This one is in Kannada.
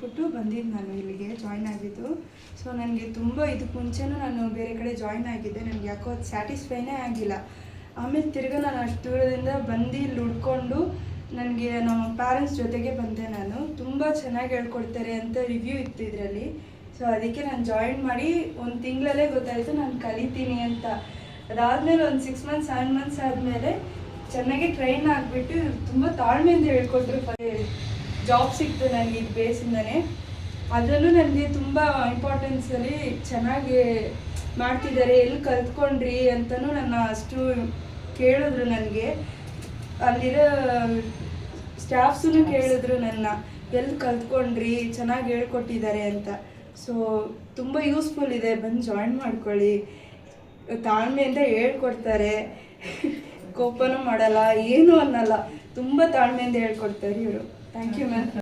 ಇಷ್ಟಪಟ್ಟು ಬಂದಿದ್ದು ನಾನು ಇಲ್ಲಿಗೆ ಜಾಯ್ನ್ ಆಗಿದ್ದು. ಸೊ ನನಗೆ ತುಂಬ ಇದಕ್ಕೆ ಮುಂಚೆನೂ ನಾನು ಬೇರೆ ಕಡೆ ಜಾಯ್ನ್ ಆಗಿದ್ದೆ, ನನಗೆ ಯಾಕೋ ಅದು ಸ್ಯಾಟಿಸ್ಫೈನೇ ಆಗಿಲ್ಲ. ಆಮೇಲೆ ತಿರ್ಗಿ ನಾನು ಅಷ್ಟು ದೂರದಿಂದ ಬಂದು ಇಲ್ಲಿ ಹುಡ್ಕೊಂಡು ನನಗೆ ನಮ್ಮ ಪ್ಯಾರೆಂಟ್ಸ್ ಜೊತೆಗೆ ಬಂದೆ. ನಾನು ತುಂಬ ಚೆನ್ನಾಗಿ ಹೇಳ್ಕೊಡ್ತಾರೆ ಅಂತ ರಿವ್ಯೂ ಇತ್ತು ಇದರಲ್ಲಿ. ಸೊ ಅದಕ್ಕೆ ನಾನು ಜಾಯಿನ್ ಮಾಡಿ 1 ತಿಂಗಳಲ್ಲೇ ಗೊತ್ತಾಯಿತು ನಾನು ಕಲಿತೀನಿ ಅಂತ. ಅದಾದಮೇಲೆ ಒಂದು 6 ಮಂತ್ಸ್ 7 ಮಂತ್ಸ್ ಆದಮೇಲೆ ಚೆನ್ನಾಗಿ ಟ್ರೈನ್ ಆಗಿಬಿಟ್ಟು ತುಂಬ ತಾಳ್ಮೆಯಿಂದ ಹೇಳ್ಕೊಟ್ರು. ಜಾಬ್ ಸಿಕ್ತು ನನಗೆ ಇದು ಬೇಸಿಂದನೇ. ಅದರಲ್ಲೂ ನನಗೆ ತುಂಬ ಇಂಪಾರ್ಟೆನ್ಸಲ್ಲಿ ಚೆನ್ನಾಗಿ ಮಾಡ್ತಿದ್ದಾರೆ, ಎಲ್ಲಿ ಕಲ್ತ್ಕೊಂಡ್ರಿ ಅಂತಲೂ ನನ್ನ ಅಷ್ಟು ಕೇಳಿದ್ರು. ನನಗೆ ಅಲ್ಲಿರೋ ಸ್ಟಾಫ್ಸೂ ಕೇಳಿದ್ರು ನನ್ನ, ಎಲ್ಲಿ ಕಲ್ತ್ಕೊಂಡ್ರಿ, ಚೆನ್ನಾಗಿ ಹೇಳ್ಕೊಟ್ಟಿದ್ದಾರೆ ಅಂತ. ಸೊ ತುಂಬ ಯೂಸ್ಫುಲ್ ಇದೆ, ಬಂದು ಜಾಯಿನ್ ಮಾಡ್ಕೊಳ್ಳಿ. ತಾಳ್ಮೆಯಿಂದ ಹೇಳ್ಕೊಡ್ತಾರೆ, ಕೋಪನೂ ಮಾಡಲ್ಲ, ಏನೂ ಅನ್ನಲ್ಲ, ತುಂಬ ತಾಳ್ಮೆಯಿಂದ ಹೇಳ್ಕೊಡ್ತಾರೆ ಇವರು. Thank you ma'am.